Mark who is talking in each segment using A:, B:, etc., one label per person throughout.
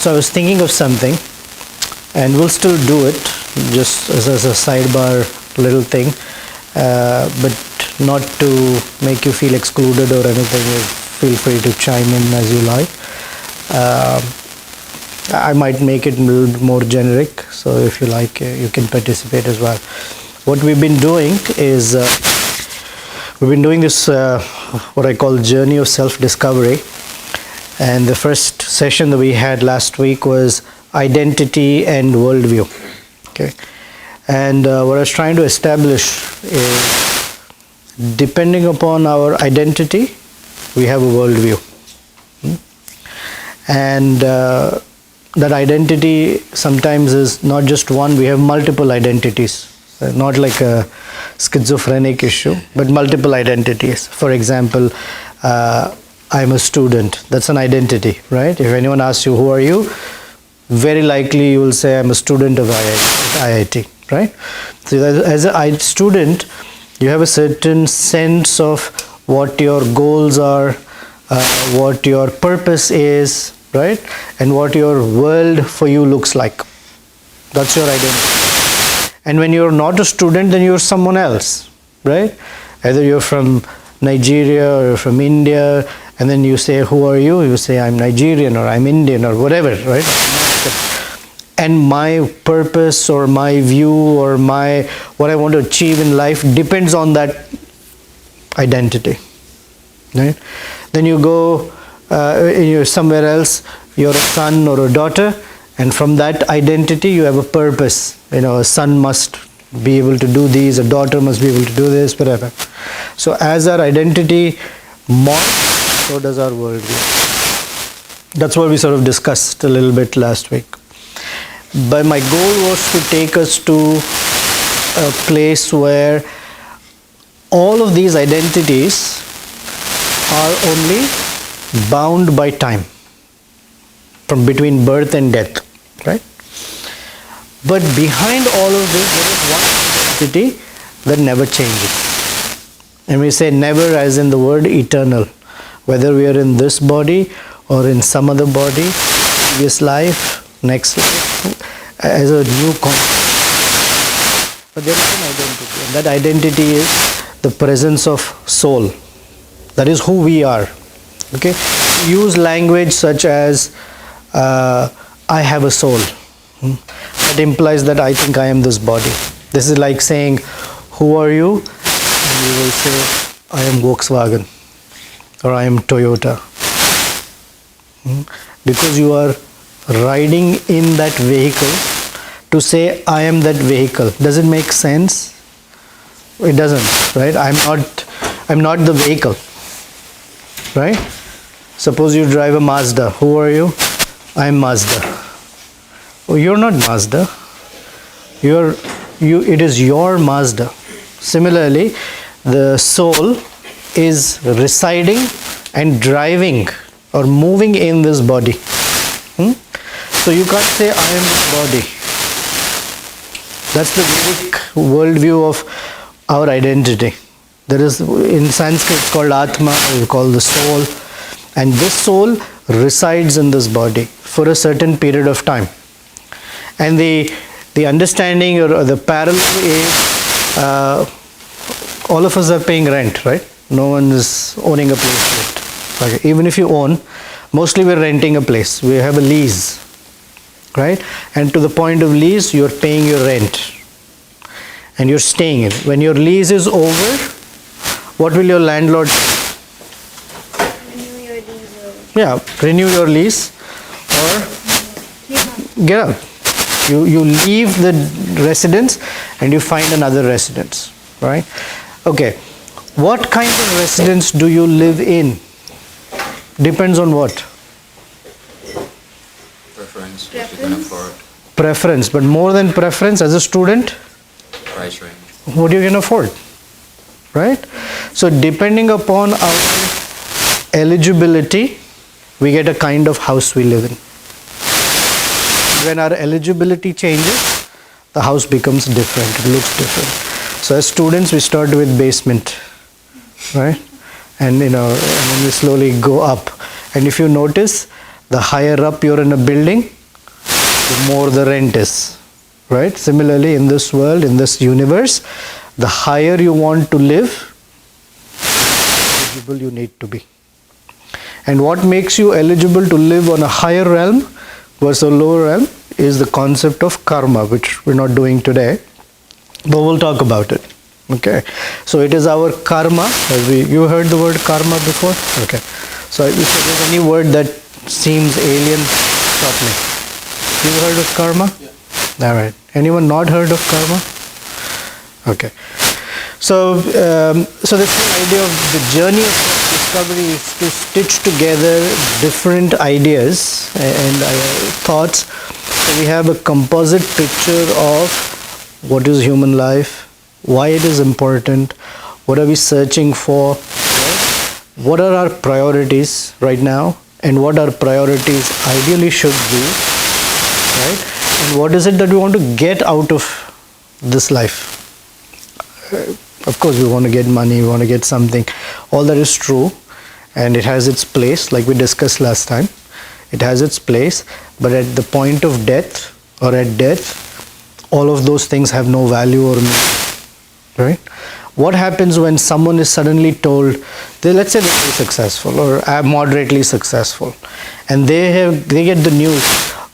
A: So I was thinking of something, and we'll still do it, just as a sidebar little thing, but not to make you feel excluded or anything. Feel free to chime in as you like. I might make it a little bit more generic, so if you like, you can participate as well. What we've been doing is, we've been doing this, what I call journey of self-discovery. And the first session that we had last week was identity and worldview. Okay. And what I was trying to establish is, depending upon our identity, we have a worldview. And that identity sometimes is not just one, we have multiple identities. Not like a schizophrenic issue, but multiple identities. For example, I'm a student. That's an identity, right? If anyone asks you, who are you? Very likely you will say, I'm a student of IIT, right? So as a student, you have a certain sense of what your goals are, what your purpose is, right? And what your world for you looks like. That's your identity. And when you're not a student, then you're someone else, right? Either you're from Nigeria or from India, and then you say, who are you? You say, I'm Nigerian or I'm Indian or whatever, right? And my purpose or my view or what I want to achieve in life depends on that identity, right? Then you go, you're somewhere else, you're a son or a daughter, and from that identity you have a purpose. You know, a son must be able to do these, a daughter must be able to do this, whatever. So as our identity morphs, so does our worldview. That's what we sort of discussed a little bit last week. But my goal was to take us to a place where all of these identities are only bound by time, from between birth and death, right? But behind all of this, there is one identity that never changes. And we say never as in the word eternal. Whether we are in this body or in some other body, previous life, next life, as a new concept. But there is an identity, and that identity is the presence of soul. That is who we are. Okay? Use language such as I have a soul. That implies that I think I am this body. This is like saying, who are you? And you will say, I am Volkswagen or I am Toyota. Because you are riding in that vehicle to say, I am that vehicle. Does it make sense? It doesn't, right? I'm not the vehicle, right? Suppose you drive a Mazda. Who are you? I am Mazda. Oh, you're not Mazda. It is your Mazda. Similarly, the soul is residing and driving or moving in this body. So you can't say, I am this body. That's the Vedic worldview of our identity. There is, in Sanskrit, it's called Atma, we call the soul. And this soul resides in this body for a certain period of time. And the understanding or the parallel is, all of us are paying rent, right? No one is owning a place yet. Okay. Even if you own, mostly we're renting a place. We have a lease, right? And to the point of lease, you're paying your rent. And you're staying in. When your lease is over, what will your landlord do?
B: Renew your lease.
A: Yeah, renew your lease or get out. You leave the residence and you find another residence, right? Okay, what kind of residence do you live in? Depends on what?
C: Preference, what you can afford.
A: Preference, but more than preference, as a student,
C: Price range.
A: what you can afford, right? So depending upon our eligibility, we get a kind of house we live in. When our eligibility changes, the house becomes different, it looks different. So as students, we start with basement, right? And and then we slowly go up. And if you notice, the higher up you're in a building, the more the rent is. Right? Similarly, in this world, in this universe, the higher you want to live, the eligible you need to be. And what makes you eligible to live on a higher realm versus a lower realm is the concept of karma, which we're not doing today, but we'll talk about it. Okay, so it is our karma. You heard the word karma before? Okay, so if there's any word that seems alien, stop me. You heard of karma? Yeah. All right. Anyone not heard of karma? Okay. So, the whole idea of the journey of discovery is to stitch together different ideas and thoughts. So we have a composite picture of what is human life, why it is important, what are we searching for, right? What are our priorities right now, and what our priorities ideally should be, right? And what is it that we want to get out of this life? Of course, we want to get money, we want to get something. All that is true, and it has its place, like we discussed last time. It has its place, but at the point of death or at death, all of those things have no value or meaning. Right? What happens when someone is suddenly told, let's say they're very successful or moderately successful, and they get the news,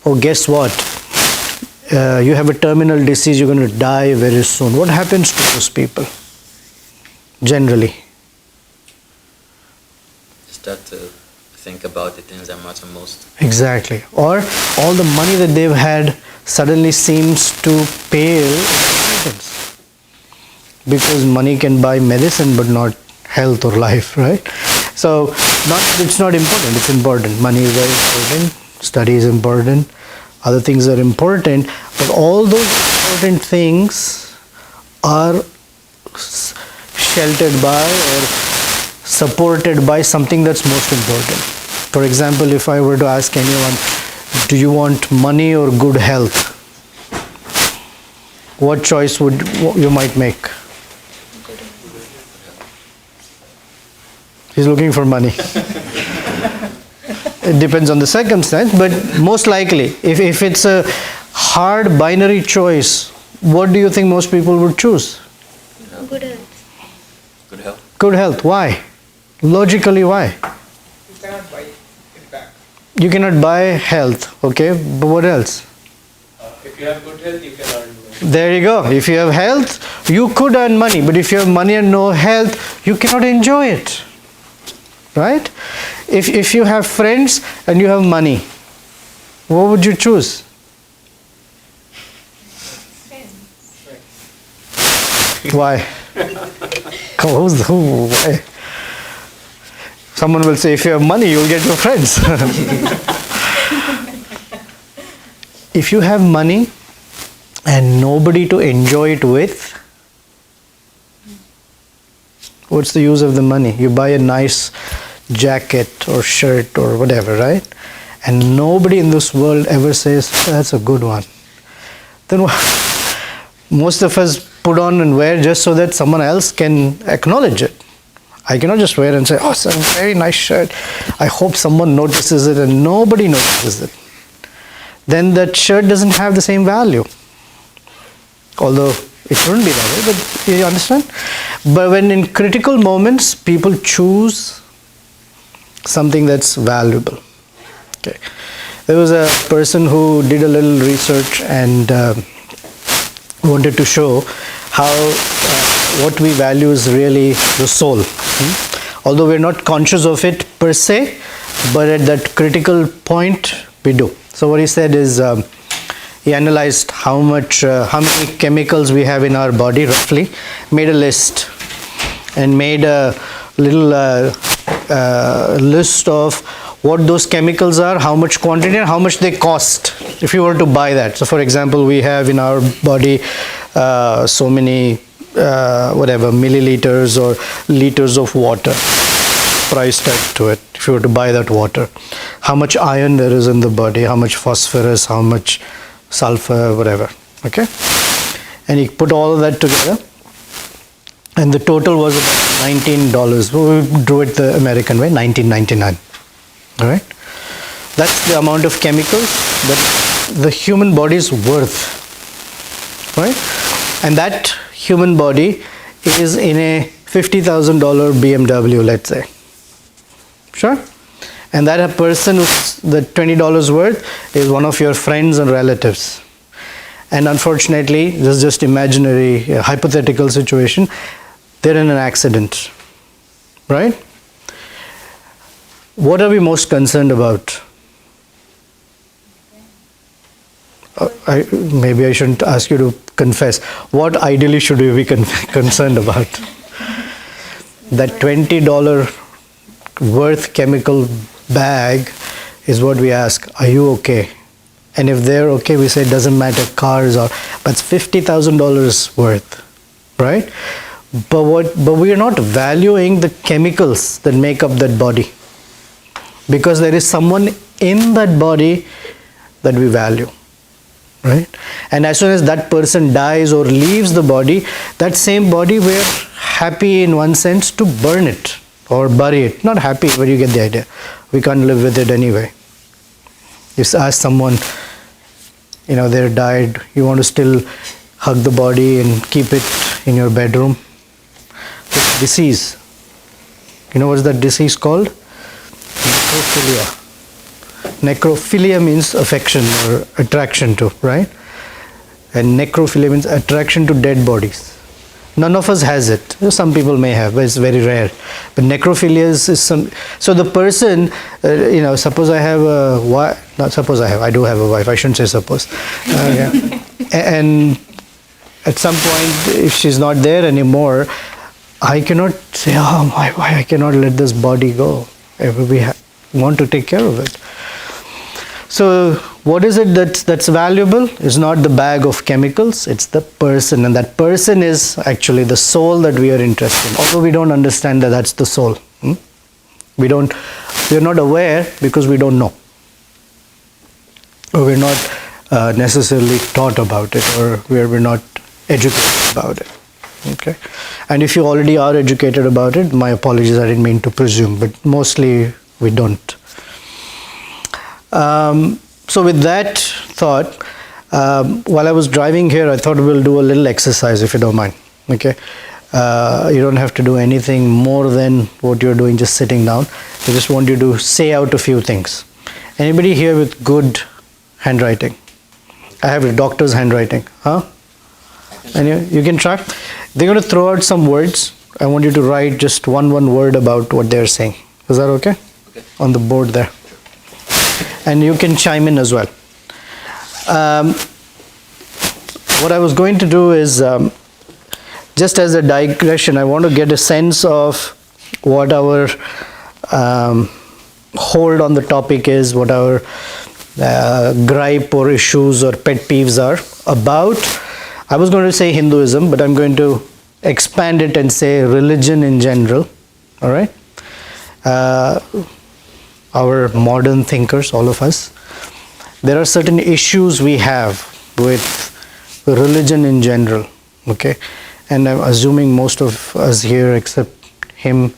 A: oh, guess what? You have a terminal disease, you're going to die very soon. What happens to those people? Generally.
C: Start to think about the things that matter most.
A: Exactly. Or all the money that they've had suddenly seems to pale in importance. Because money can buy medicine but not health or life, right? So it's not important, it's important. Money is very important, study is important, other things are important, but all those important things are sheltered by or supported by something that's most important. For example, if I were to ask anyone, do you want money or good health? What choice would you might make? He's looking for money. It depends on the circumstance, but most likely, if it's a hard binary choice, what do you think most people would choose?
B: Good health.
C: Good health.
A: Good health. Why? Logically, why?
D: You cannot buy it back.
A: You cannot buy health, okay? But what else?
D: If you have good health, you can earn money.
A: There you go. If you have health, you could earn money. But if you have money and no health, you cannot enjoy it. Right? If you have friends and you have money, what would you choose? Why? Why? Someone will say, if you have money, you'll get your friends. If you have money and nobody to enjoy it with, what's the use of the money? You buy a nice jacket or shirt or whatever, right? And nobody in this world ever says, that's a good one. Then most of us put on and wear just so that someone else can acknowledge it. I cannot just wear and say, oh, it's a very nice shirt. I hope someone notices it, and nobody notices it. Then that shirt doesn't have the same value. Although it shouldn't be that way, but you understand? But when in critical moments, people choose something that's valuable. Okay. There was a person who did a little research and wanted to show how what we value is really the soul. Although we're not conscious of it per se, but at that critical point we do. So what he said is he analyzed how many chemicals we have in our body roughly, made a list and made a little list of what those chemicals are, how much quantity and how much they cost if you were to buy that. So for example, we have in our body so many milliliters or liters of water, price tag to it if you were to buy that water, how much iron there is in the body, how much phosphorus, how much sulfur, whatever. Okay, and he put all of that together and the total was about $19. We drew it the American way, $19.99. All right, that's the amount of chemicals that the human body's worth, right? And that human body is in a $50,000 BMW, let's say. Sure? And that a person who's the $20 worth is one of your friends and relatives. And unfortunately, this is just imaginary, hypothetical situation, they're in an accident, right? What are we most concerned about? Maybe I shouldn't ask you to confess. What ideally should we be concerned about? That $20 worth chemical bag is what we ask. Are you okay? And if they're okay, we say it doesn't matter, cars or, but it's $50,000 worth, right? But we are not valuing the chemicals that make up that body, because there is someone in that body that we value, right? And as soon as that person dies or leaves the body, that same body, we're happy in one sense to burn it or bury it. Not happy, but you get the idea. We can't live with it anyway. You ask someone, they're died, you want to still hug the body and keep it in your bedroom. It's disease. You know what's that disease called? Necrophilia. Necrophilia means affection or attraction to, right? And necrophilia means attraction to dead bodies. None of us has it. Some people may have, but it's very rare. But necrophilia is some. So the person, suppose I have a wife. Not suppose I have. I do have a wife. I shouldn't say suppose. And at some point, if she's not there anymore, I cannot say, why I cannot let this body go. We want to take care of it. So what is it that's valuable? It's not the bag of chemicals, it's the person. And that person is actually the soul that we are interested in. Although we don't understand that that's the soul. We are not aware because we don't know. Or we're not necessarily taught about it, or we're not educated about it. Okay. And if you already are educated about it, my apologies, I didn't mean to presume, but mostly we don't. So with that thought, while I was driving here, I thought we'll do a little exercise, if you don't mind. Okay. You don't have to do anything more than what you're doing, just sitting down. I just want you to say out a few things. Anybody here with good handwriting? I have a doctor's handwriting. Huh? And you can try. They're going to throw out some words. I want you to write just one word about what they're saying. Is that okay?
C: Okay.
A: On the board there. And you can chime in as well. What I was going to do is, just as a digression, I want to get a sense of what our hold on the topic is, what our gripe or issues or pet peeves are about. I was going to say Hinduism, but I'm going to expand it and say religion in general. All right? Our modern thinkers, all of us, there are certain issues we have with religion in general. Okay? And I'm assuming most of us here, except him,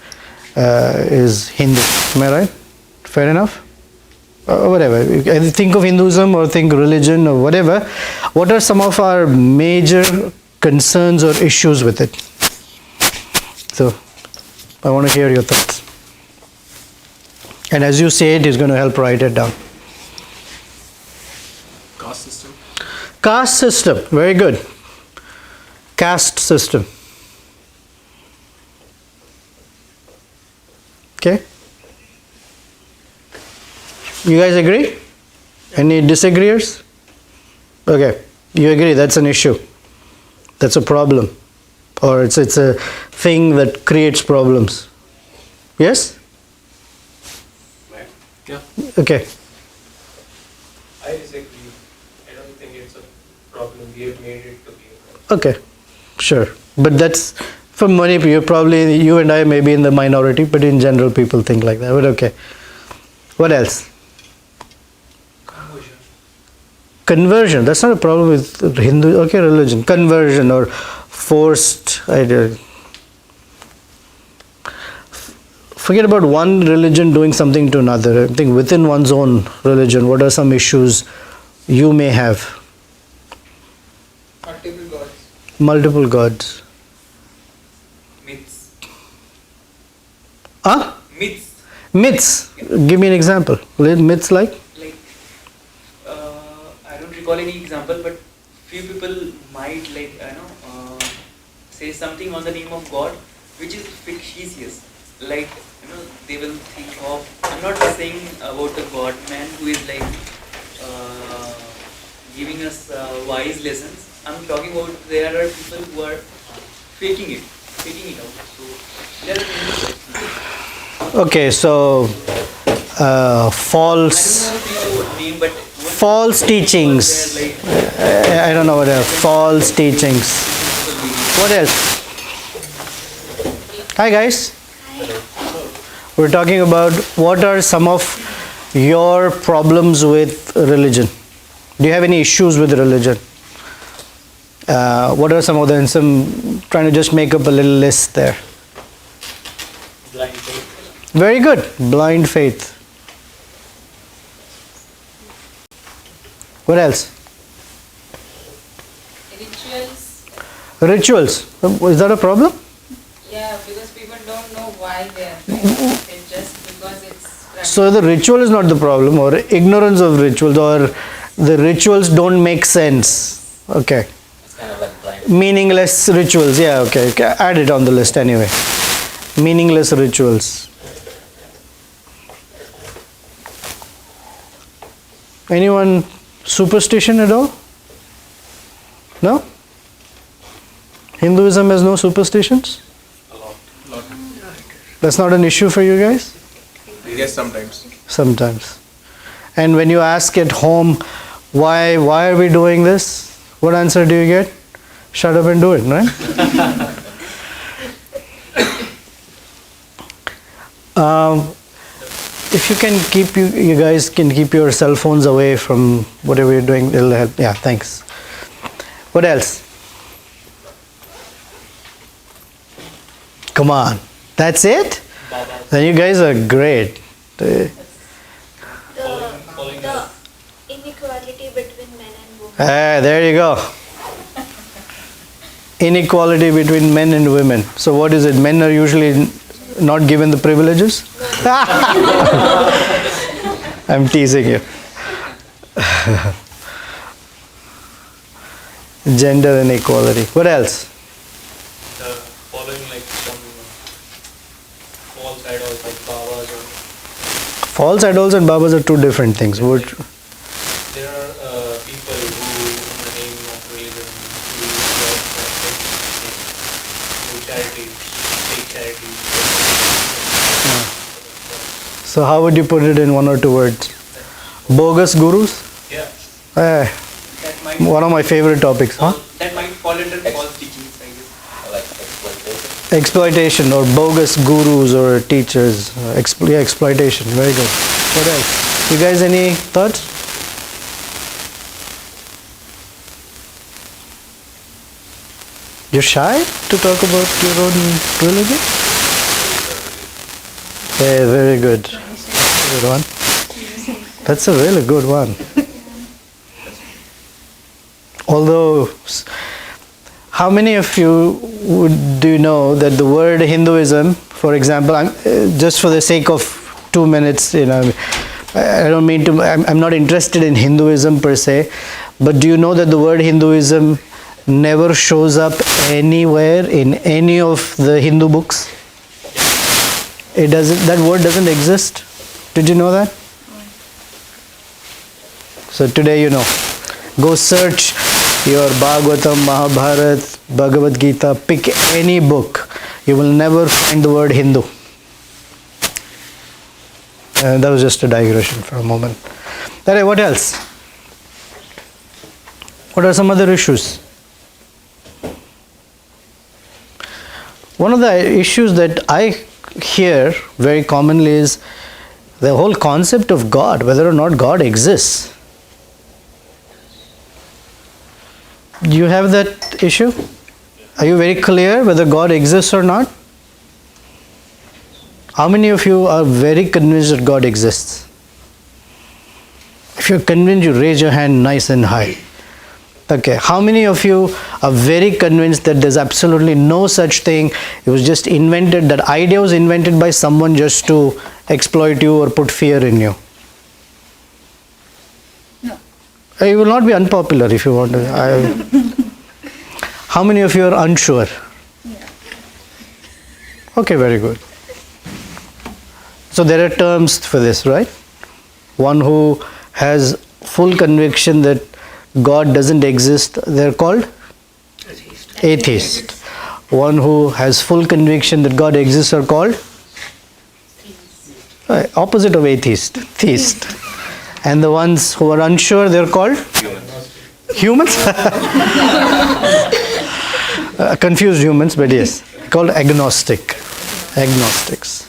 A: is Hindu. Am I right? Fair enough? Whatever. Either think of Hinduism or think religion or whatever. What are some of our major concerns or issues with it? So, I want to hear your thoughts. And as you say it, he's going to help write it down.
D: Caste system.
A: Caste system. Very good. Caste system. Okay. You guys agree? Any disagreeers? Okay. You agree that's an issue. That's a problem. Or it's a thing that creates problems. Yes?
D: Yeah.
A: Okay.
D: I disagree. I don't think it's a problem. We have made it to be a problem.
A: Okay. Sure. But that's, for many people, probably you and I may be in the minority, but in general people think like that. But okay. What else?
D: Conversion.
A: Conversion. That's not a problem with Hindu. Okay, religion. Conversion or forced idea. Forget about one religion doing something to another. I think within one's own religion, what are some issues you may have?
E: Multiple gods.
A: Multiple gods.
E: Myths.
A: Huh?
E: Myths.
A: Myths. Give me an example. Myths like?
E: Like, I don't recall any example, but few people might say something on the name of God, which is fictitious. Like, they will think of. I'm not saying about the God man who is giving us wise lessons. I'm talking about there are people who are faking it out. So there are many such.
A: Okay, so false.
E: I don't know the name, but
A: False teachings. I don't know what are false teachings. What else? Hi guys. We're talking about what are some of your problems with religion. Do you have any issues with religion? What are some of them? Trying to just make up a little list there.
D: Blind faith.
A: Very good. Blind faith. What else?
F: Rituals.
A: Rituals. Is that a problem?
F: Yeah, because people don't know why they are doing it. It's just because it's
A: So the ritual is not the problem, or ignorance of rituals, or the rituals don't make sense. Okay.
C: It's kind of like blind.
A: Meaningless rituals. Yeah, okay. Add it on the list anyway. Meaningless rituals. Anyone superstition at all? No? Hinduism has no superstitions?
D: A lot.
A: That's not an issue for you guys?
D: Yes, sometimes.
A: Sometimes. And when you ask at home, why are we doing this? What answer do you get? Shut up and do it, right? If you can keep you guys can keep your cell phones away from whatever you're doing, it'll help. Yeah, thanks. What else? Come on. That's it? Then you guys are great.
B: The inequality between men and women.
A: Ah, there you go. Inequality between men and women. So what is it? Men are usually not given the privileges? I'm teasing you. Gender inequality. What else?
D: Following like some false idols like Babas or
A: False idols and babas are two different things.
D: there are people who, in the name of religion, do charity, take charity.
A: So how would you put it in one or two words? Bogus gurus?
D: Yeah.
A: Eh,
E: That might
A: one of my favorite topics, huh?
E: that might fall under false teachings, I guess.
C: Like exploitation.
A: Exploitation or bogus gurus or teachers. Yeah, exploitation. Very good. What else? You guys any thoughts? You're shy to talk about your own religion? Yeah, very good. Good one. That's a really good one. Although, how many of you do you know that the word Hinduism, for example, just for the sake of 2 minutes, I don't mean to, I'm not interested in Hinduism per se, but do you know that the word Hinduism never shows up anywhere in any of the Hindu books? It doesn't, that word doesn't exist. Did you know that? So today you know. Go search your Bhagavatam, Mahabharat, Bhagavad Gita, pick any book. You will never find the word Hindu. That was just a digression for a moment. Alright, what else? What are some other issues? One of the issues that I hear very commonly is the whole concept of God, whether or not God exists. Do you have that issue? Are you very clear whether God exists or not? How many of you are very convinced that God exists? If you're convinced, you raise your hand nice and high. Okay, how many of you are very convinced that there's absolutely no such thing? It was just invented, that idea was invented by someone just to exploit you or put fear in you?
F: No.
A: You will not be unpopular if you want to. How many of you are unsure?
F: Yeah.
A: Okay, very good. So there are terms for this, right? One who has full conviction that God doesn't exist, they're called atheist. One who has full conviction that God exists are called opposite of atheist, theist. And the ones who are unsure, they're called humans. Confused humans, but yes, called agnostic. Agnostics.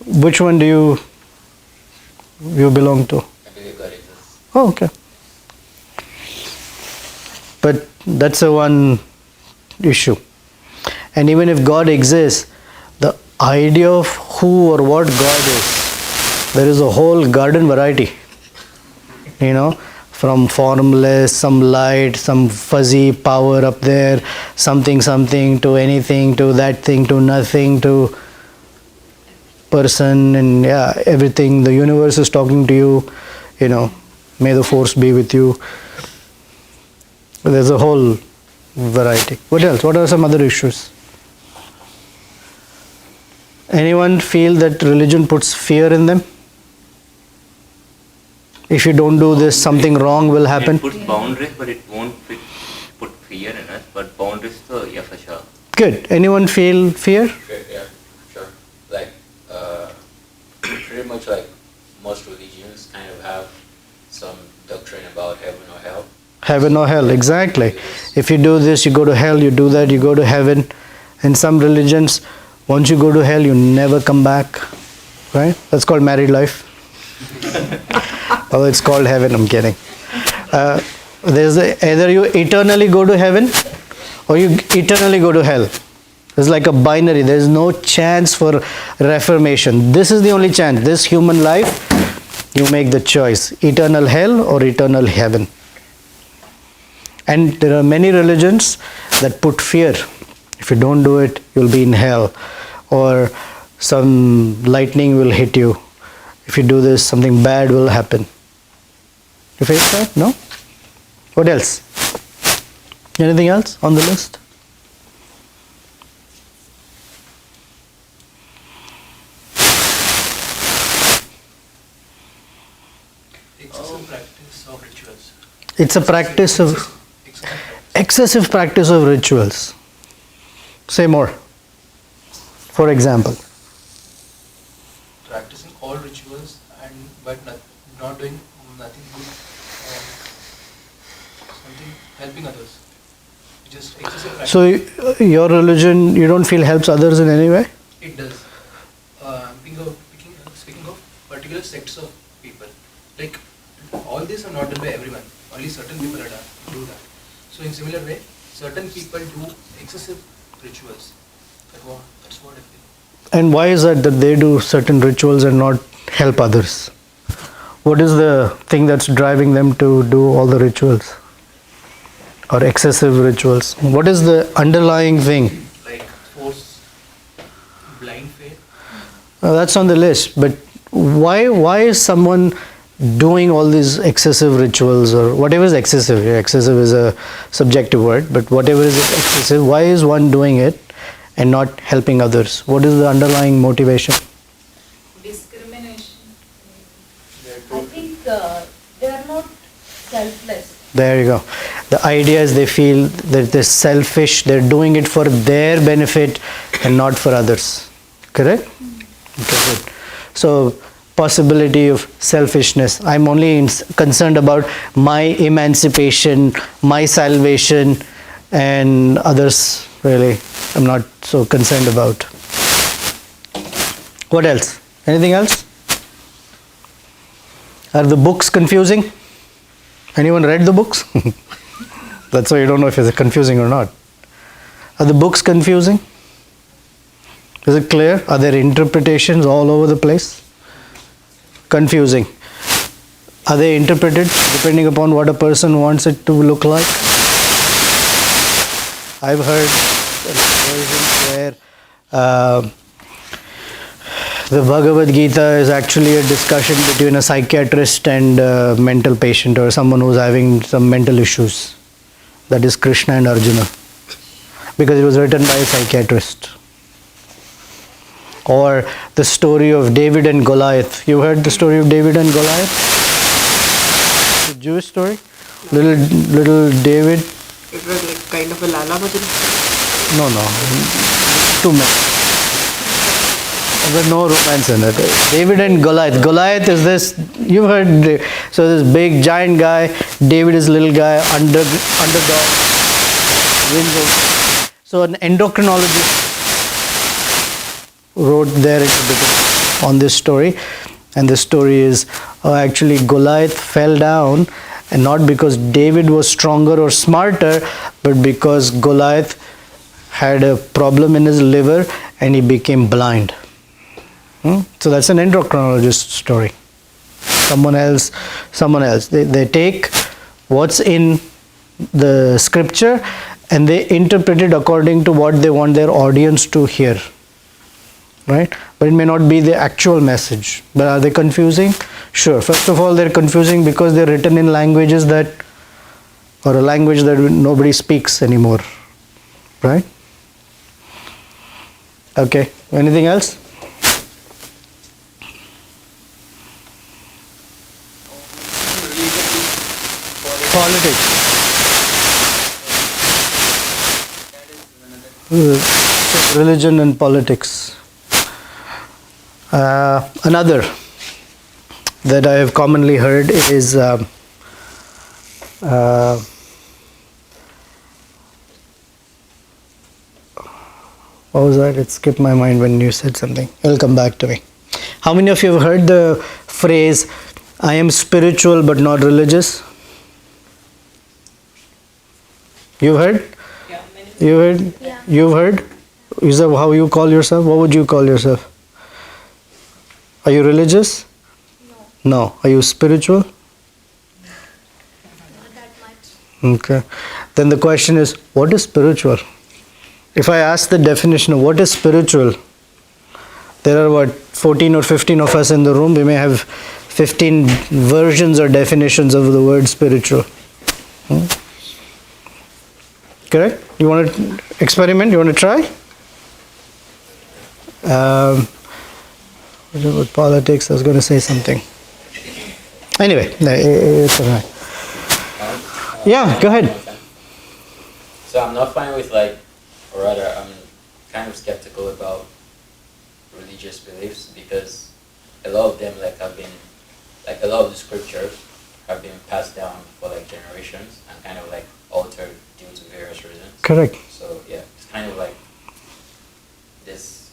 A: Which one do you belong to?
C: I believe God exists.
A: Oh, okay. But that's a one issue. And even if God exists, the idea of who or what God is, there is a whole garden variety. You know, from formless, some light, some fuzzy power up there, something, to anything, to that thing, to nothing, to person, and yeah, everything. The universe is talking to you, you know, may the force be with you. There's a whole variety. What else? What are some other issues? Anyone feel that religion puts fear in them? If you don't do this, something wrong will happen.
G: It puts boundaries, but it won't put fear in us. But boundaries, so yeah, for sure.
A: Good. Anyone feel fear?
C: Yeah, sure. Like, pretty much like most religions kind of have some doctrine about heaven or hell.
A: Heaven or hell, exactly. If you do this, you go to hell. You do that, you go to heaven. In some religions, once you go to hell, you never come back. Right? That's called married life. Oh, it's called heaven. I'm kidding. Either you eternally go to heaven or you eternally go to hell. It's like a binary. There's no chance for reformation. This is the only chance. This human life, you make the choice. Eternal hell or eternal heaven. And there are many religions that put fear. If you don't do it, you'll be in hell. Or some lightning will hit you. If you do this, something bad will happen. You face that? No? What else? Anything else on the list?
D: Excessive practice of rituals.
A: It's a practice of excessive practice of rituals. Say more. For example.
D: Practicing all rituals but not doing nothing good, something helping others. Just excessive practice.
A: So your religion, you don't feel helps others in any way?
D: It does. Speaking of particular sects of people, like all these are not done by everyone. Only certain people do that. So in similar way, certain people do excessive rituals. That's what I feel.
A: And why is that they do certain rituals and not help others? What is the thing that's driving them to do all the rituals or excessive rituals? What is the underlying thing?
D: Like force, blind faith.
A: That's on the list, but why is someone doing all these excessive rituals or whatever is excessive? Excessive is a subjective word, but whatever is excessive, why is one doing it and not helping others? What is the underlying motivation?
F: Discrimination.
B: I think they are not selfless.
A: There you go. The idea is they feel that they're selfish, they're doing it for their benefit and not for others. Correct? Okay, good. So, possibility of selfishness. I'm only concerned about my emancipation, my salvation, and others really I'm not so concerned about. What else? Anything else? Are the books confusing? Anyone read the books? That's why you don't know if it's confusing or not. Are the books confusing? Is it clear? Are there interpretations all over the place? Confusing. Are they interpreted depending upon what a person wants it to look like? I've heard versions where the Bhagavad Gita is actually a discussion between a psychiatrist and a mental patient or someone who's having some mental issues. That is Krishna and Arjuna, because it was written by a psychiatrist. Or the story of David and Goliath. You heard the story of David and Goliath? The Jewish story? Little David.
H: It was like kind of a Lala Bhajan.
A: No. Two men. There's no romance in it. David and Goliath. Goliath is this, you've heard, so this big giant guy, David is little guy, underdog, wins over. So an endocrinologist wrote there on this story, and the story is actually Goliath fell down, and not because David was stronger or smarter, but because Goliath had a problem in his liver and he became blind. So that's an endocrinologist story. Someone else. They take what's in the scripture and they interpret it according to what they want their audience to hear. Right? But it may not be the actual message. But are they confusing? Sure. First of all, they're confusing because they're written in languages or a language that nobody speaks anymore. Right? Okay. Anything else? Politics. Religion and politics. Another that I have commonly heard is what was that? It skipped my mind when you said something. It'll come back to me. How many of you have heard the phrase, I am spiritual but not religious? You've heard?
F: Yeah,
A: You heard?
B: Yeah.
A: You've heard? Is that how you call yourself? What would you call yourself? Are you religious? No. Are you spiritual?
B: Not that much.
A: Okay. Then the question is, what is spiritual? If I ask the definition of what is spiritual, there are 14 or 15 of us in the room. We may have 15 versions or definitions of the word spiritual. Correct? You want to experiment? You want to try? With politics, I was going to say something. Anyway, it's alright. Yeah, go ahead.
C: So I'm not fine with or rather, I'm kind of skeptical about religious beliefs because a lot of them have been, a lot of the scriptures have been passed down for generations and kind of altered due to various reasons.
A: Correct.
C: So yeah, it's kind of this,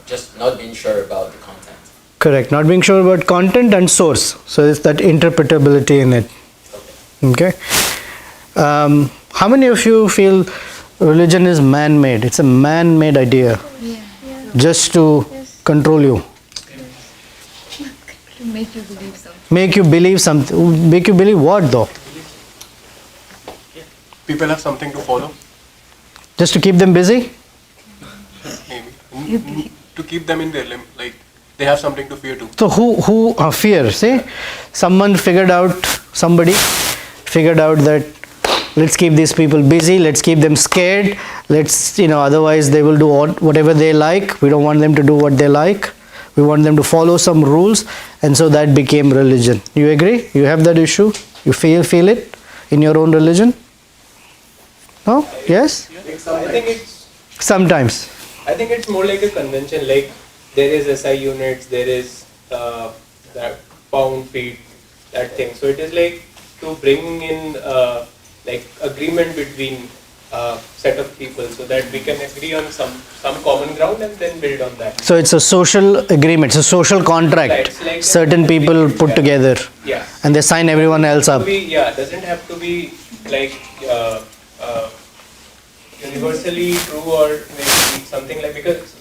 C: just not being sure about the content.
A: Correct. Not being sure about content and source. So there's that interpretability in it. Okay. How many of you feel religion is man-made? It's a man-made idea.
B: Yeah.
A: Just to control you.
B: To make you believe something.
A: Make you believe something. Make you believe what though?
I: People have something to follow,
A: Just to keep them busy?
I: maybe. To keep them in their they have something to fear too.
A: So who fear? See, somebody figured out that let's keep these people busy, let's keep them scared, otherwise they will do whatever they like. We don't want them to do what they like. We want them to follow some rules, and so that became religion. You agree? You have that issue? You feel it in your own religion? No? Yes?
J: I think it's
A: Sometimes.
J: I think it's more like a convention. There is SI units, there is that pound feet, that thing. So it is to bring in agreement between set of people so that we can agree on some common ground and then build on that.
A: So it's a social agreement, it's a social contract.
J: It's like
A: certain people put together.
J: Yeah.
A: And they sign everyone else up.
J: Doesn't have to be universally true or maybe something because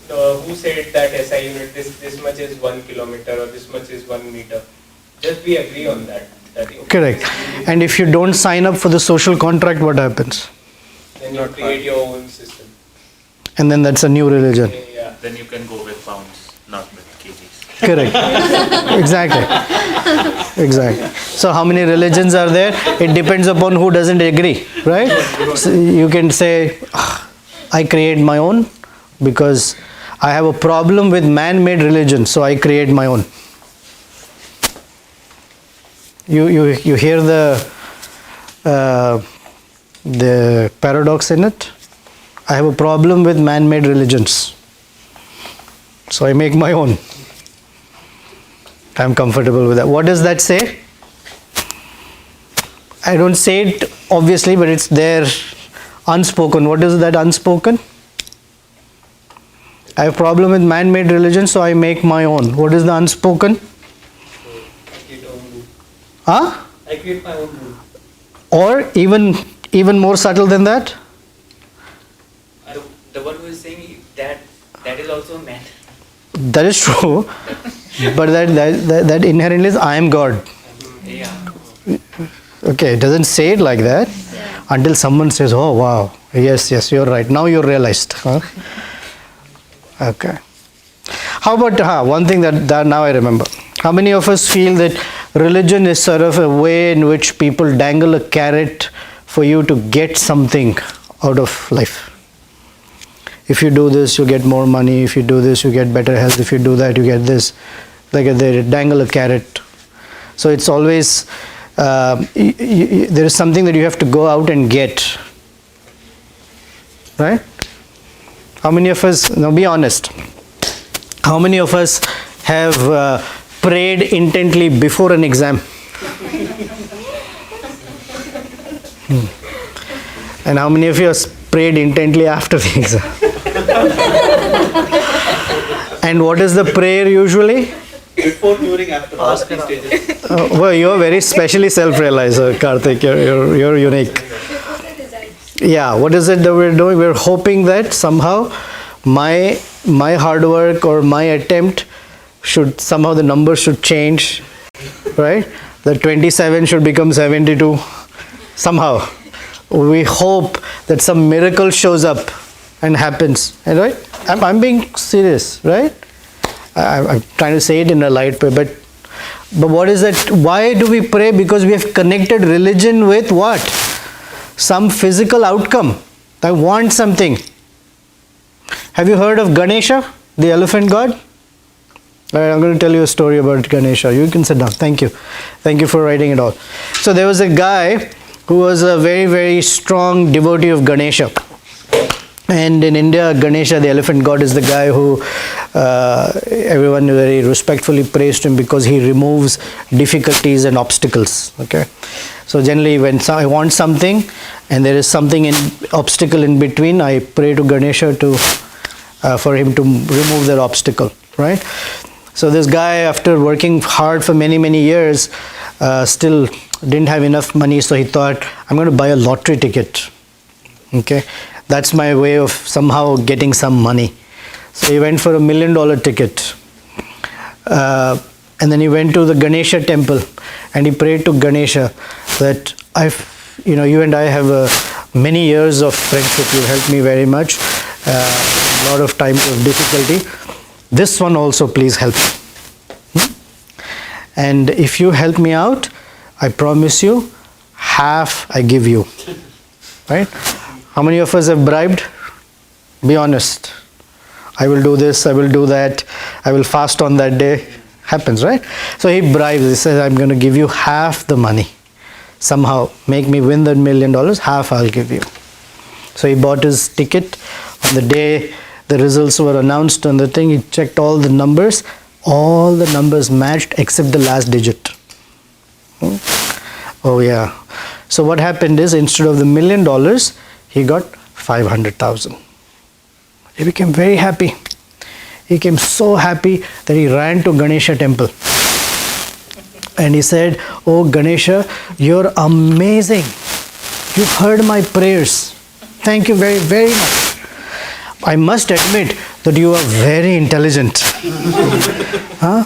J: who said that SI unit this much is 1 kilometer or this much is 1 meter? Just we agree on that.
A: Correct. And if you don't sign up for the social contract, what happens?
J: Then you create your own system.
A: And then that's a new religion.
J: Yeah.
G: Then you can go with pounds, not with kgs.
A: Correct. Exactly. Exactly. So how many religions are there? It depends upon who doesn't agree, right? So you can say, I create my own because I have a problem with man-made religion, so I create my own. You hear the paradox in it? I have a problem with man-made religions, so I make my own. I'm comfortable with that. What does that say? I don't say it obviously, but it's there unspoken. What is that unspoken? I have a problem with man-made religion, so I make my own. What is the unspoken? Huh?
J: I create my own rule.
A: Or even more subtle than that?
E: The one who is saying that is also a man.
A: That is true. But that inherently is I am God.
E: Yeah.
A: Okay, it doesn't say it like that until someone says, oh wow, yes, you're right. Now you're realized. Huh? Okay. How about one thing that now I remember. How many of us feel that religion is sort of a way in which people dangle a carrot for you to get something out of life? If you do this, you get more money. If you do this, you get better health. If you do that, you get this. Like they dangle a carrot. So it's always, there is something that you have to go out and get. Right? How many of us, now be honest, how many of us have prayed intently before an exam? And how many of you have prayed intently after the exam? And what is the prayer usually?
K: Before, during, after, all three stages.
A: Well, you're very specially self-realized, Karthik. You're unique. Yeah, what is it that we're doing? We're hoping that somehow my hard work or my attempt should, somehow the number should change, right? The 27 should become 72. Somehow. We hope that some miracle shows up and happens. Right? I'm being serious, right? I'm trying to say it in a light way, but what is that? Why do we pray? Because we have connected religion with what? Some physical outcome. I want something. Have you heard of Ganesha, the elephant god? All right, I'm going to tell you a story about Ganesha. You can sit down. Thank you. Thank you for writing it all. So there was a guy who was a very, very strong devotee of Ganesha. And in India, Ganesha, the elephant god, is the guy who everyone very respectfully praised him because he removes difficulties and obstacles. Okay, so generally when I want something and there is something obstacle in between, I pray to Ganesha for him to remove that obstacle. Right. So this guy, after working hard for many, many years, still didn't have enough money. So he thought, I'm going to buy a lottery ticket. Okay. That's my way of somehow getting some money. So he went for $1 million ticket. And then he went to the Ganesha temple and he prayed to Ganesha that you and I have many years of friendship. You helped me very much. A lot of times of difficulty. This one also, please help me. And if you help me out, I promise you, half I give you. Right? How many of us have bribed? Be honest. I will do this, I will do that, I will fast on that day. Happens, right? So he bribes, he says, I'm going to give you half the money. Somehow make me win that $1 million, half I'll give you. So he bought his ticket. On the day the results were announced on the thing, he checked all the numbers matched except the last digit. Oh yeah. So what happened is, instead of the $1 million, he got 500,000. He became very happy. He became so happy that he ran to Ganesha temple. And he said, oh Ganesha, you're amazing. You heard my prayers. Thank you very, very much. I must admit that you are very intelligent. Huh?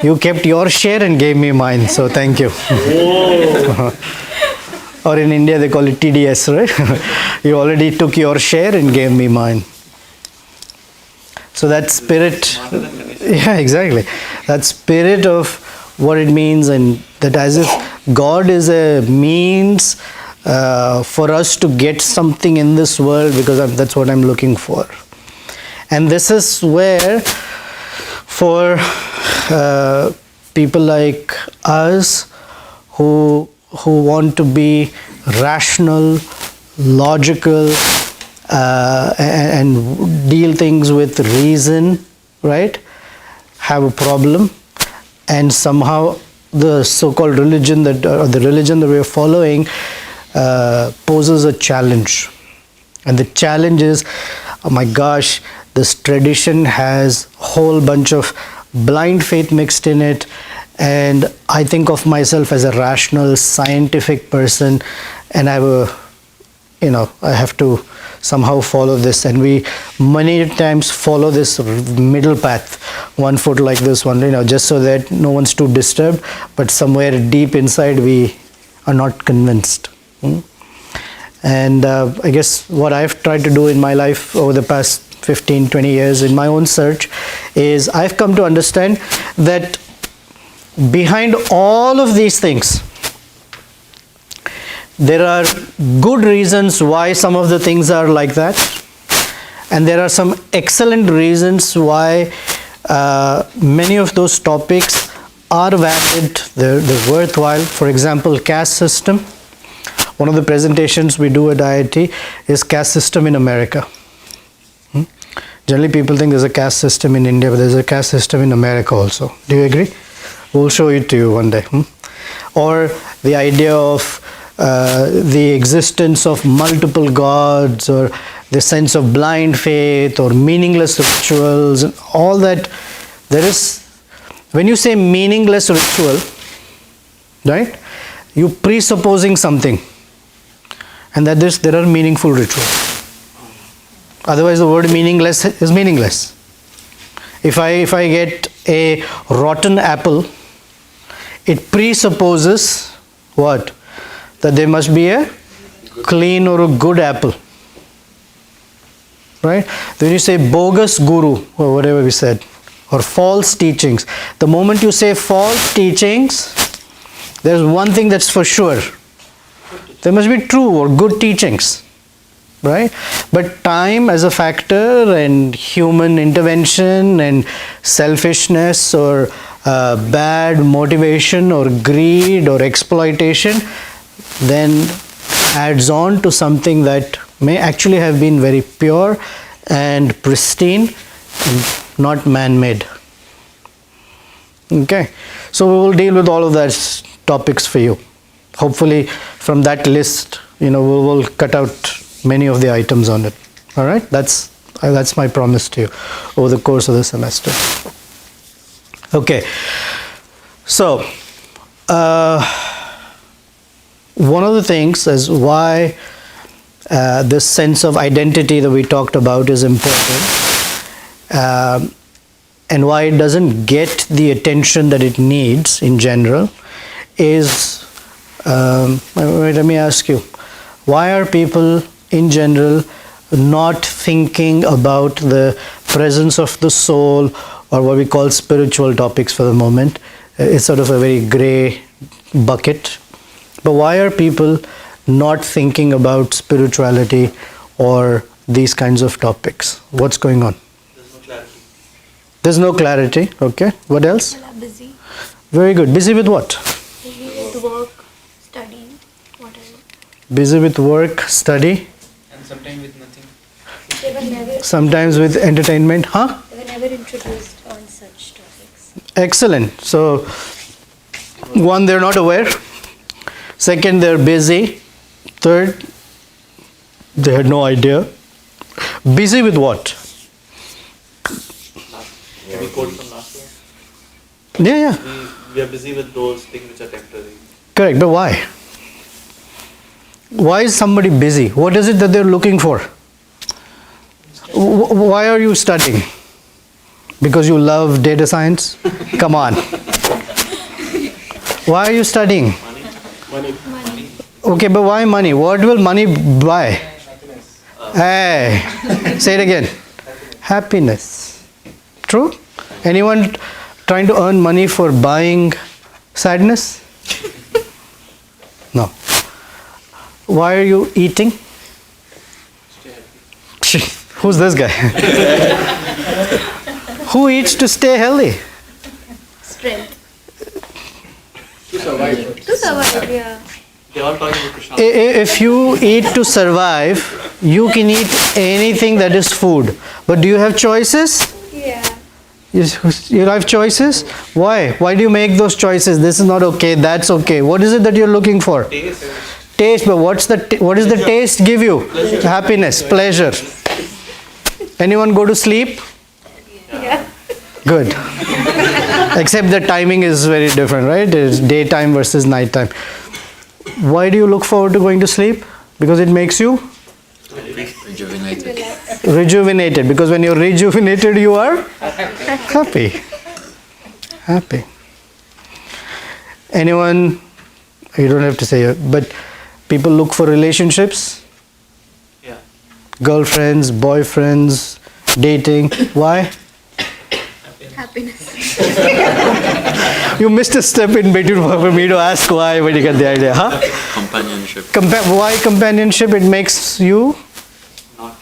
A: You kept your share and gave me mine, so thank you. Or in India they call it TDS, right? You already took your share and gave me mine. So that spirit, yeah, exactly. That spirit of what it means, and that as if God is a means for us to get something in this world, because that's what I'm looking for. And this is where, for people like us who want to be rational, logical, and deal things with reason, right, have a problem. And somehow the so-called religion that we are following poses a challenge. And the challenge is, oh my gosh, this tradition has a whole bunch of blind faith mixed in it, and I think of myself as a rational, scientific person, and I have to somehow follow this. And we many times follow this middle path, one foot like this one, just so that no one's too disturbed, but somewhere deep inside we are not convinced. And I guess what I've tried to do in my life over the past 15-20 years in my own search is I've come to understand that behind all of these things there are good reasons why some of the things are like that, and there are some excellent reasons why many of those topics are valid, they're worthwhile. For example, caste system. One of the presentations we do at IIT is caste system in America. Generally people think there's a caste system in India, but there's a caste system in America also. Do you agree? We'll show it to you one day. Or the idea of the existence of multiple gods, or the sense of blind faith, or meaningless rituals, and all that. There is, when you say meaningless ritual, right, you presupposing something, and that there are meaningful rituals. Otherwise the word meaningless is meaningless. If I get a rotten apple, it presupposes what? That there must be a clean or a good apple. Right? When you say bogus guru, or whatever we said, or false teachings, the moment you say false teachings, there's one thing that's for sure. There must be true or good teachings. Right? But time as a factor, and human intervention, and selfishness, or bad motivation, or greed, or exploitation, then adds on to something that may actually have been very pure and pristine and not man-made. Okay, so we will deal with all of those topics for you. Hopefully from that list, we will cut out many of the items on it. All right, that's my promise to you over the course of the semester. Okay, so one of the things is why this sense of identity that we talked about is important, and why it doesn't get the attention that it needs in general is, let me ask you, why are people in general not thinking about the presence of the soul, or what we call spiritual topics for the moment? It's sort of a very grey bucket. But why are people not thinking about spirituality or these kinds of topics? What's going on?
K: There's no clarity.
A: There's no clarity. Okay. What else?
L: People are busy.
A: Very good. Busy with what?
L: Busy with work, study, whatever.
A: Busy with work, study.
E: And sometimes with nothing.
L: They were never.
A: Sometimes with entertainment. Huh?
L: They were never introduced on such topics.
A: Excellent. So, one, they're not aware. Second, they're busy. Third, they had no idea. Busy with what?
K: Can we quote from last one?
A: Yeah.
K: We are busy with those things which are temporary.
A: Correct, but why? Why is somebody busy? What is it that they're looking for? Why are you studying? Because you love data science? Come on. Why are you studying?
I: Money.
A: Okay, but why money? What will money buy? Hey, say it again. Happiness. True? Anyone trying to earn money for buying sadness? No. Why are you eating? Who's this guy? Who eats to stay healthy?
L: Strength.
I: To survive.
L: To survive, yeah.
K: They all talking about Krishna.
A: If you eat to survive, you can eat anything that is food. But do you have choices?
L: Yeah.
A: You have choices? Why? Why do you make those choices? This is not okay, that's okay. What is it that you're looking for? Taste, but what does the taste give you? Happiness, pleasure. Anyone go to sleep?
L: Yeah.
A: Good. Except the timing is very different, right? It's daytime versus nighttime. Why do you look forward to going to sleep? Because it makes you
C: Rejuvenated.
A: rejuvenated. Because when you're rejuvenated, you are happy. Happy. Anyone? You don't have to say it, but people look for relationships.
K: Yeah.
A: Girlfriends, boyfriends, dating. Why?
L: Happiness.
A: You missed a step in between for me to ask why, but you get the idea, huh?
C: Companionship.
A: Why companionship? It makes you
K: Not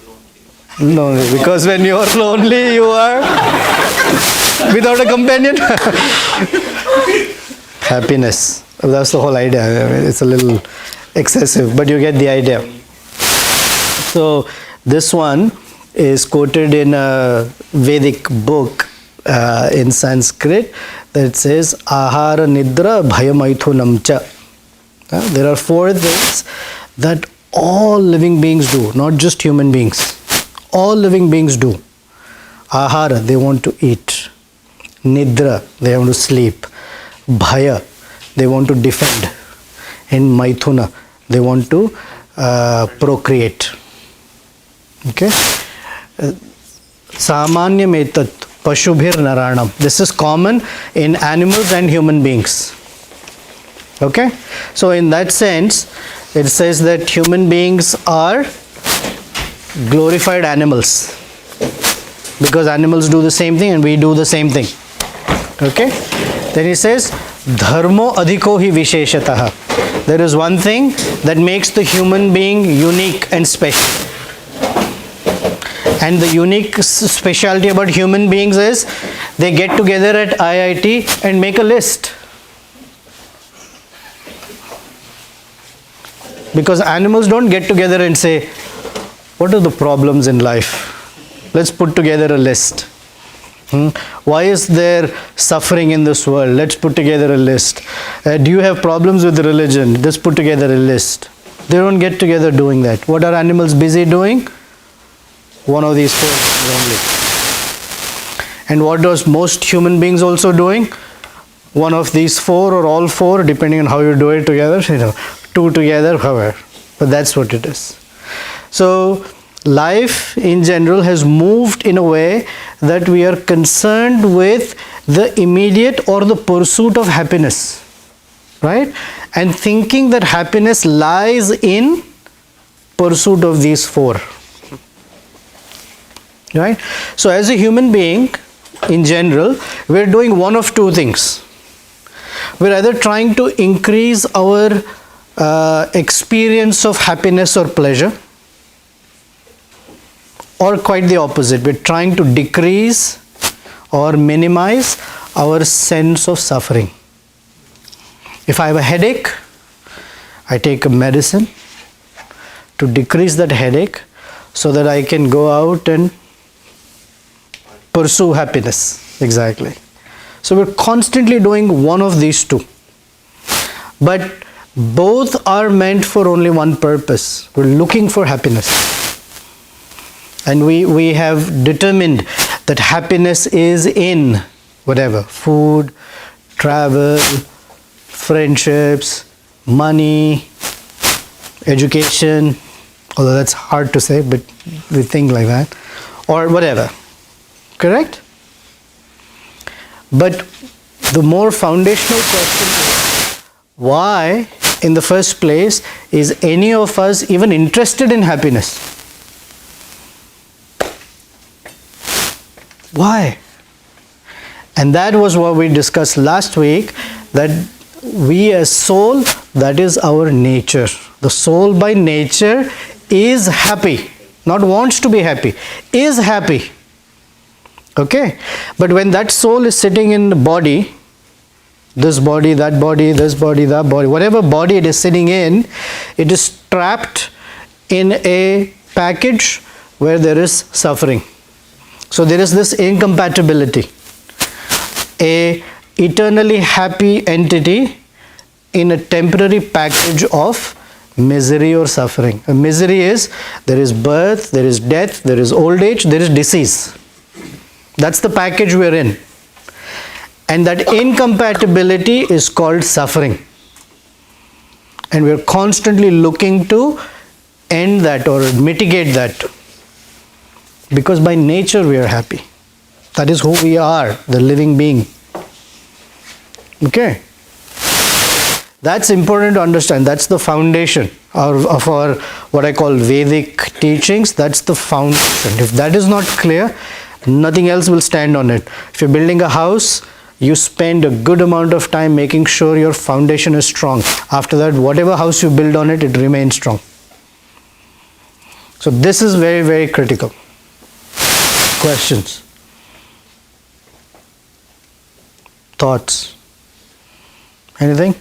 K: lonely.
A: lonely. Because when you are lonely, you are without a companion. Happiness. That's the whole idea. I mean, it's a little excessive, but you get the idea. So this one is quoted in a Vedic book in Sanskrit that says ahara nidra bhayamaithunam cha. There are 4 things that all living beings do, not just human beings. All living beings do. Ahara, they want to eat. Nidra, they want to sleep. Bhaya, they want to defend. And maithuna, they want to procreate. Okay? Samanyam etat pashubhir naranam. This is common in animals and human beings. Okay? So in that sense, it says that human beings are glorified animals. Because animals do the same thing and we do the same thing. Okay? Then he says, dharmo adhiko hi visheshataha. There is one thing that makes the human being unique and special. And the unique specialty about human beings is they get together at IIT and make a list. Because animals don't get together and say, what are the problems in life? Let's put together a list. Why is there suffering in this world? Let's put together a list. Do you have problems with religion? Let's put together a list. They don't get together doing that. What are animals busy doing? One of these 4 only. And what does most human beings also doing? One of these 4 or all 4, depending on how you do it together, 2 together, however. But that's what it is. So life in general has moved in a way that we are concerned with the immediate or the pursuit of happiness, right? And thinking that happiness lies in pursuit of these 4, right? So as a human being in general, we're doing one of 2 things. We're either trying to increase our experience of happiness or pleasure, or quite the opposite. We're trying to decrease or minimize our sense of suffering. If I have a headache, I take a medicine to decrease that headache so that I can go out and pursue happiness. Exactly. So we're constantly doing one of these 2. But both are meant for only one purpose. We're looking for happiness. And we have determined that happiness is in whatever, food, travel, friendships, money, education, although that's hard to say, but we think like that. or whatever. Correct? But the more foundational question is, why in the first place is any of us even interested in happiness? Why? And that was what we discussed last week, that we as soul, that is our nature. The soul by nature is happy, not wants to be happy, is happy. Okay? But when that soul is sitting in the body, this body, that body, this body, that body, whatever body it is sitting in, it is trapped in a package where there is suffering. So there is this incompatibility. A eternally happy entity in a temporary package of misery or suffering. A misery is, there is birth, there is death, there is old age, there is disease. That's the package we're in. And that incompatibility is called suffering. And we're constantly looking to end that or mitigate that. Because by nature we are happy. That is who we are, the living being. Okay? That's important to understand. That's the foundation of our, what I call Vedic teachings. That's the foundation. If that is not clear, nothing else will stand on it. If you're building a house, you spend a good amount of time making sure your foundation is strong. After that, whatever house you build on it, it remains strong. So this is very, very critical. Questions? Thoughts? Anything?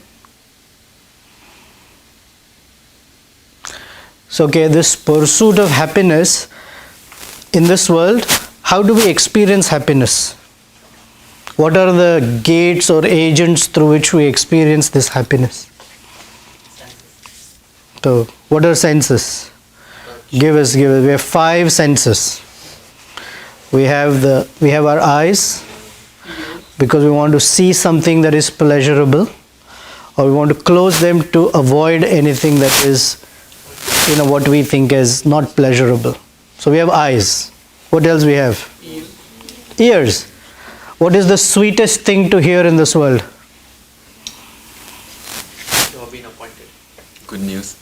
A: So, okay, this pursuit of happiness in this world, how do we experience happiness? What are the gates or agents through which we experience this happiness? So, what are senses? Give us. We have 5 senses. We have our eyes, because we want to see something that is pleasurable, or we want to close them to avoid anything that is, what we think is not pleasurable. So we have eyes. What else we have? Ears. What is the sweetest thing to hear in this world?
K: You have been appointed.
G: Good news.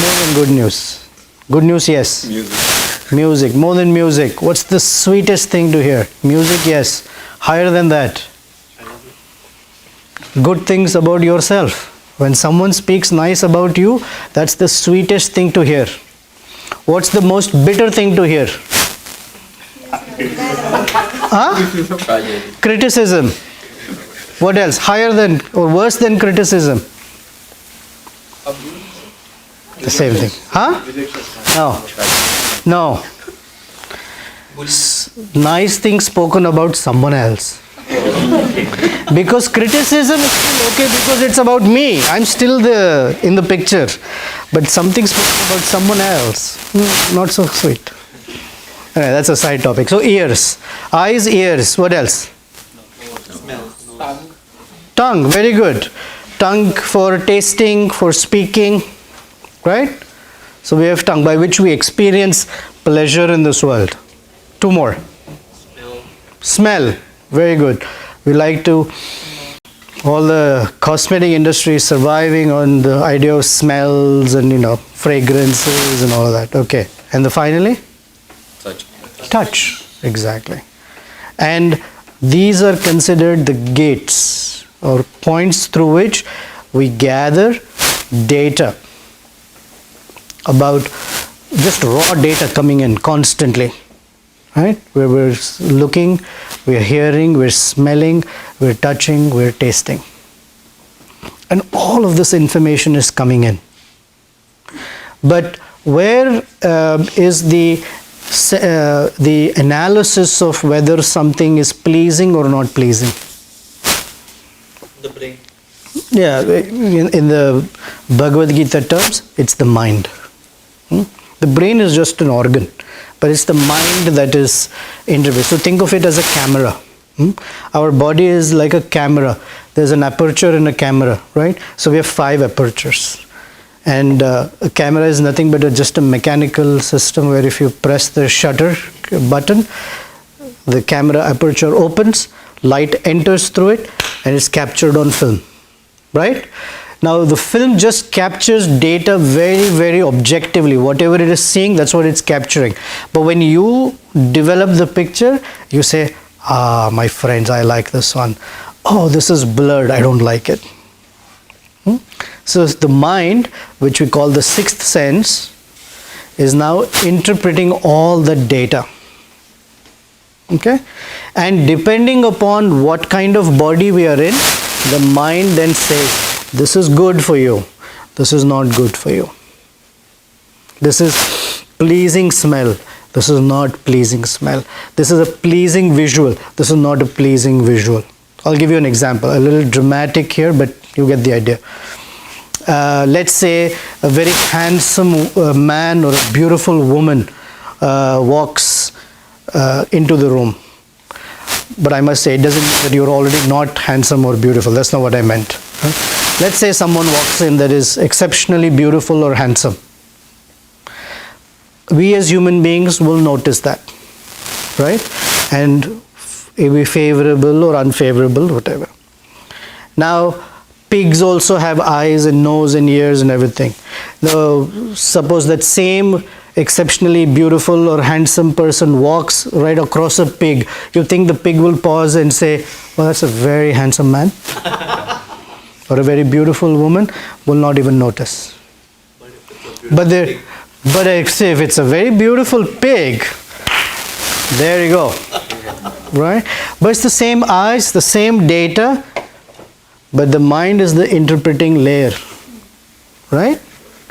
A: More than good news. Good news, yes.
G: Music.
A: Music. More than music. What's the sweetest thing to hear? Music, yes. Higher than that. Good things about yourself. When someone speaks nice about you, that's the sweetest thing to hear. What's the most bitter thing to hear? Criticism. What else? Higher than or worse than criticism? The same thing. No. Nice things spoken about someone else. Because criticism is still okay because it's about me. I'm still in the picture. But something spoken about someone else, not so sweet. Anyway, that's a side topic. So ears. Eyes, ears. What else? Tongue. Very good. Tongue for tasting, for speaking. Right? So we have tongue by which we experience pleasure in this world. 2 more. Smell. Very good. We like to, all the cosmetic industry is surviving on the idea of smells and fragrances and all of that. Okay. And finally? Touch. Exactly. And these are considered the gates or points through which we gather data about just raw data coming in constantly. Right? Where we're looking, we're hearing, we're smelling, we're touching, we're tasting. And all of this information is coming in. But where is the analysis of whether something is pleasing or not pleasing?
K: The brain.
A: Yeah, in the Bhagavad Gita terms, it's the mind. The brain is just an organ, but it's the mind that is interface. So think of it as a camera. Our body is like a camera. There's an aperture in a camera, right? So we have 5 apertures. And a camera is nothing but just a mechanical system where if you press the shutter button, the camera aperture opens, light enters through it, and it's captured on film, right? Now the film just captures data very, very objectively. Whatever it is seeing, that's what it's capturing. But when you develop the picture, you say, ah, my friends, I like this one. Oh, this is blurred, I don't like it. So the mind, which we call the sixth sense, is now interpreting all the data. Okay? And depending upon what kind of body we are in, the mind then says, this is good for you, this is not good for you. This is pleasing smell, this is not pleasing smell. This is a pleasing visual, this is not a pleasing visual. I'll give you an example, a little dramatic here, but you get the idea. Let's say a very handsome man or a beautiful woman walks into the room. But I must say, it doesn't mean that you're already not handsome or beautiful. That's not what I meant. Let's say someone walks in that is exceptionally beautiful or handsome. We as human beings will notice that, right? And it will be favorable or unfavorable, whatever. Now, pigs also have eyes and nose and ears and everything. Now, suppose that same exceptionally beautiful or handsome person walks right across a pig. You think the pig will pause and say, well, that's a very handsome man? Or a very beautiful woman? Will not even notice. But if it's a very beautiful pig, there you go. Right? But it's the same eyes, the same data, but the mind is the interpreting layer, right?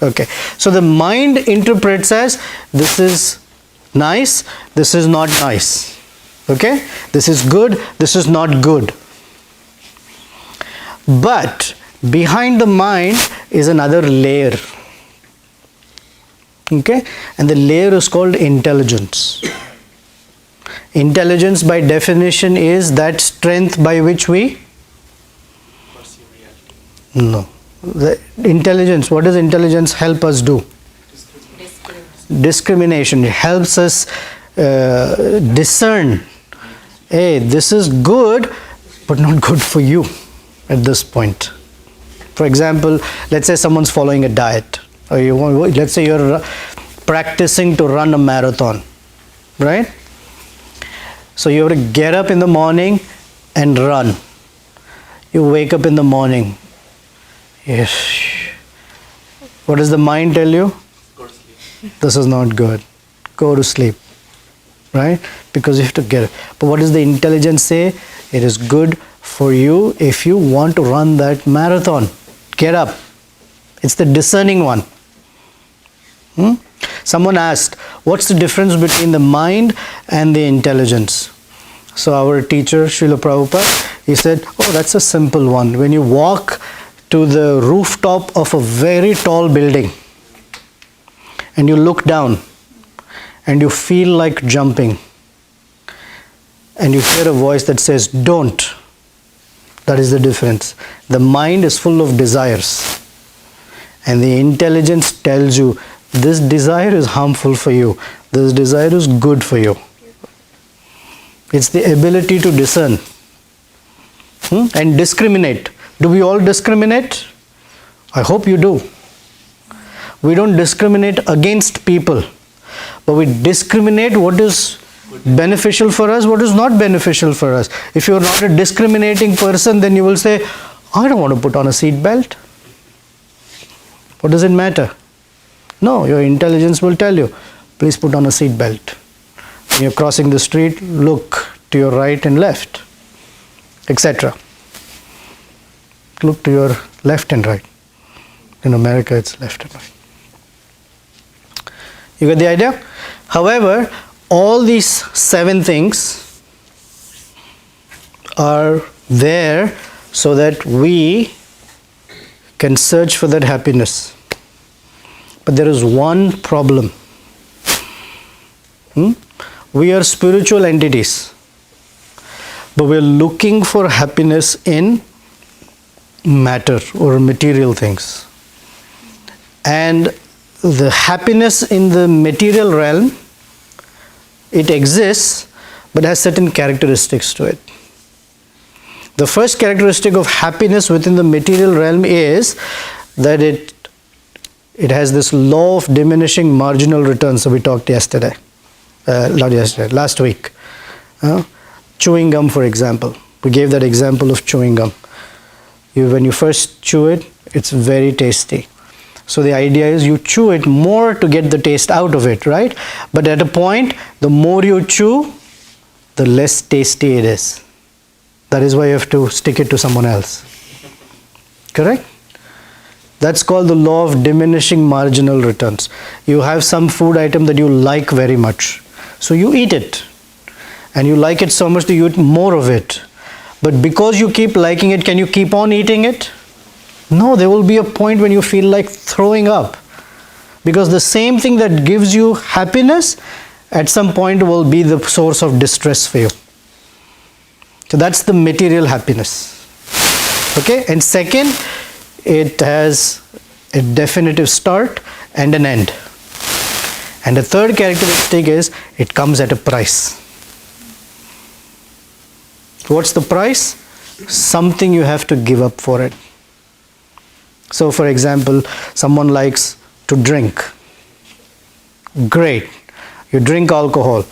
A: Okay, so the mind interprets as, this is nice, this is not nice, okay? This is good, this is not good. But behind the mind is another layer, okay? And the layer is called intelligence. Intelligence by definition is that strength by which we... No. The intelligence, what does intelligence help us do? Discrimination. It helps us discern, hey, this is good, but not good for you at this point. For example, let's say someone's following a diet, or let's say you're practicing to run a marathon, right? So you have to get up in the morning and run. You wake up in the morning. Yes. What does the mind tell you?
K: Go to sleep.
A: This is not good. Go to sleep. Right? Because you have to get it. But what does the intelligence say? It is good for you if you want to run that marathon. Get up. It's the discerning one. Someone asked, what's the difference between the mind and the intelligence? So our teacher, Srila Prabhupada, he said, oh, that's a simple one. When you walk to the rooftop of a very tall building and you look down and you feel like jumping and you hear a voice that says, don't. That is the difference. The mind is full of desires and the intelligence tells you, this desire is harmful for you, this desire is good for you. It's the ability to discern and discriminate. Do we all discriminate? I hope you do. We don't discriminate against people, but we discriminate what is beneficial for us, what is not beneficial for us. If you're not a discriminating person, then you will say, I don't want to put on a seat belt. What does it matter? No, your intelligence will tell you, please put on a seat belt. When you're crossing the street, look to your right and left, etc. Look to your left and right. In America, it's left and right. You get the idea? However, all these 7 things are there so that we can search for that happiness. But there is one problem. We are spiritual entities, but we are looking for happiness in matter or material things. And the happiness in the material realm, it exists, but has certain characteristics to it. The first characteristic of happiness within the material realm is that it has this law of diminishing marginal returns. So we talked yesterday, last week. Chewing gum, for example. We gave that example of chewing gum. When you first chew it, it's very tasty. So the idea is you chew it more to get the taste out of it, right? But at a point, the more you chew, the less tasty it is. That is why you have to stick it to someone else. Correct? That's called the law of diminishing marginal returns. You have some food item that you like very much. So you eat it. And you like it so much that you eat more of it. But because you keep liking it, can you keep on eating it? No, there will be a point when you feel like throwing up. Because the same thing that gives you happiness, at some point will be the source of distress for you. So that's the material happiness. Okay, and second, it has a definitive start and an end. And the third characteristic is it comes at a price. What's the price? Something you have to give up for it. So for example, someone likes to drink. Great. You drink alcohol.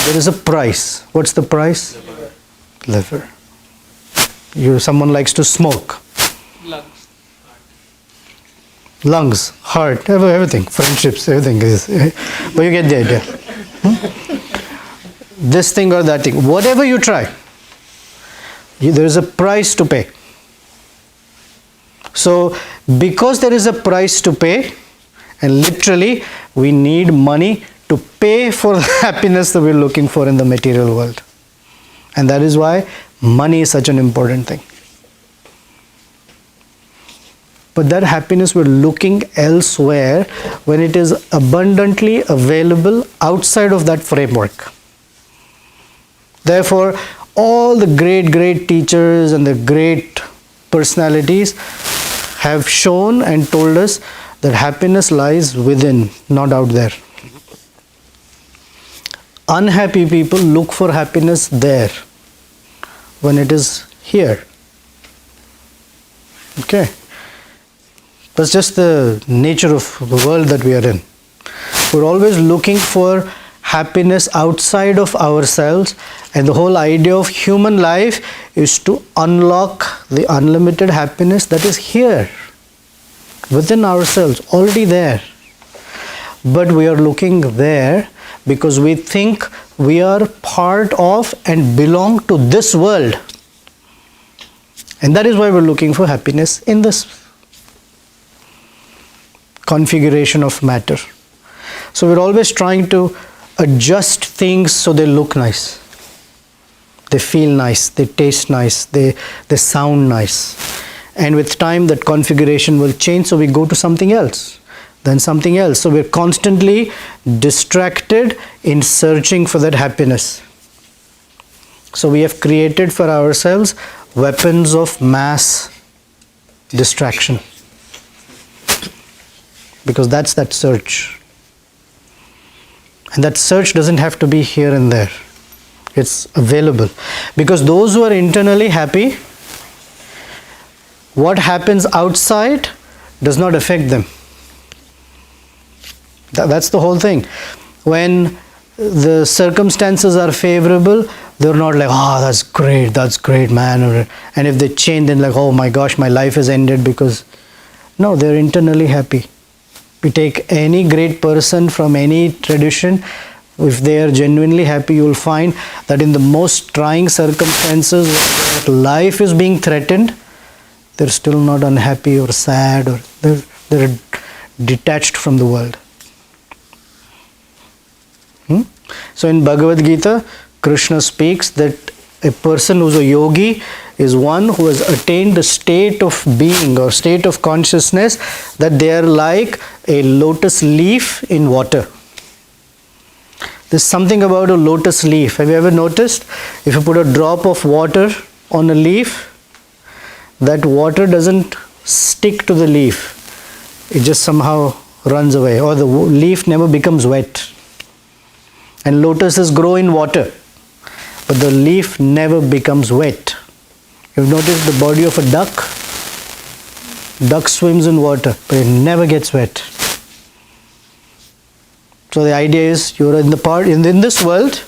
A: There is a price. What's the price? Liver. Someone likes to smoke. Lungs, heart, everything, friendships, everything is. But you get the idea. This thing or that thing, whatever you try, there is a price to pay. So, because there is a price to pay, and literally we need money to pay for the happiness that we're looking for in the material world. And that is why money is such an important thing. But that happiness we're looking elsewhere when it is abundantly available outside of that framework. Therefore, all the great teachers and the great personalities have shown and told us that happiness lies within, not out there. Unhappy people look for happiness there when it is here. Okay. That's just the nature of the world that we are in. We're always looking for happiness outside of ourselves, and the whole idea of human life is to unlock the unlimited happiness that is here within ourselves, already there. But we are looking there because we think we are part of and belong to this world. And that is why we're looking for happiness in this configuration of matter. So we're always trying to adjust things so they look nice. They feel nice, they taste nice, they sound nice. And with time that configuration will change, so we go to something else, then something else. So we're constantly distracted in searching for that happiness. So we have created for ourselves weapons of mass distraction. Because that's that search. And that search doesn't have to be here and there. It's available. Because those who are internally happy, what happens outside does not affect them. That's the whole thing. When the circumstances are favorable, they're not like, oh, that's great, man. And if they change, then like, oh my gosh, my life has ended because... No, they're internally happy. We take any great person from any tradition, if they are genuinely happy, you will find that in the most trying circumstances, when life is being threatened, they're still not unhappy or sad, or they're detached from the world. So in Bhagavad Gita, Krishna speaks that a person who's a yogi is one who has attained a state of being or state of consciousness that they are like a lotus leaf in water. There's something about a lotus leaf. Have you ever noticed? If you put a drop of water on a leaf, that water doesn't stick to the leaf. it just somehow runs away, or the leaf never becomes wet. And lotuses grow in water, but the leaf never becomes wet. You've noticed the body of a duck? Duck swims in water, but it never gets wet. So the idea is you're in this world,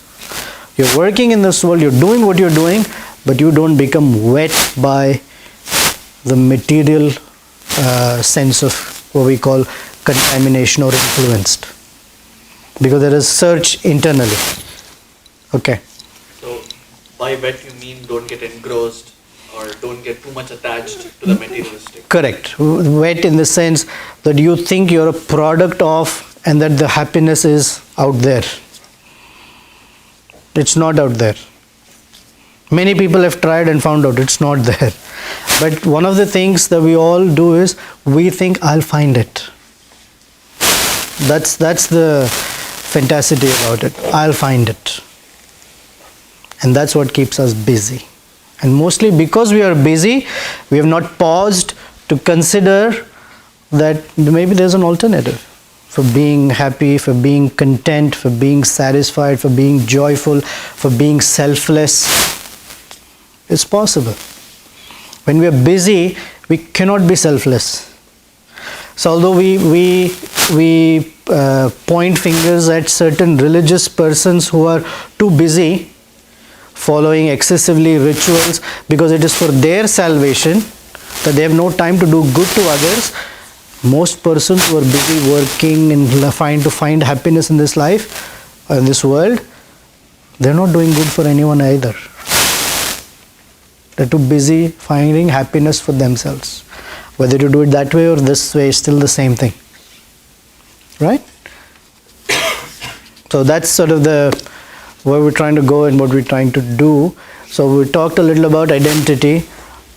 A: you're working in this world, you're doing what you're doing, but you don't become wet by the material sense of what we call contamination or influenced. Because there is search internally. Okay.
K: So by wet you mean don't get engrossed or don't get too much attached to the materialistic.
A: Correct. Wet in the sense that you think you're a product of, and that the happiness is out there. It's not out there. Many people have tried and found out it's not there. But one of the things that we all do is we think I'll find it. That's the fantasity about it. I'll find it. And that's what keeps us busy. And mostly because we are busy, we have not paused to consider that maybe there's an alternative for being happy, for being content, for being satisfied, for being joyful, for being selfless. It's possible. When we are busy, we cannot be selfless. So although we point fingers at certain religious persons who are too busy following excessively rituals because it is for their salvation, that they have no time to do good to others, most persons who are busy working and trying to find happiness in this life, in this world, they're not doing good for anyone either. They're too busy finding happiness for themselves. Whether you do it that way or this way is still the same thing. Right? So that's sort of where we're trying to go and what we're trying to do. So we talked a little about identity,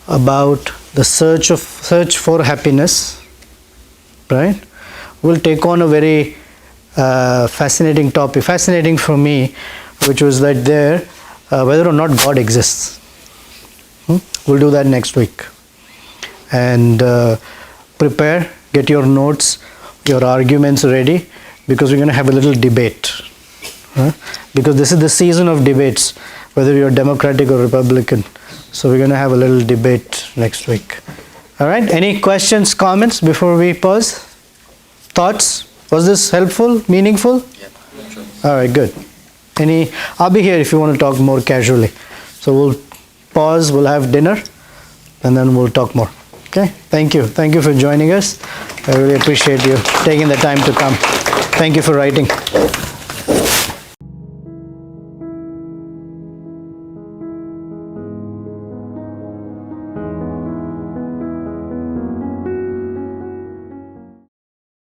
A: about the search for happiness. Right? We'll take on a very fascinating topic, fascinating for me, which was that whether or not God exists. We'll do that next week. And prepare, get your notes, your arguments ready, because we're going to have a little debate. Because this is the season of debates, whether you're Democratic or Republican. So we're going to have a little debate next week. All right, any questions, comments before we pause? Thoughts? Was this helpful, meaningful?
K: Yeah, sure.
A: All right, good. I'll be here if you want to talk more casually. So we'll pause, we'll have dinner, and then we'll talk more. Okay, thank you. Thank you for joining us. I really appreciate you taking the time to come. Thank you for writing.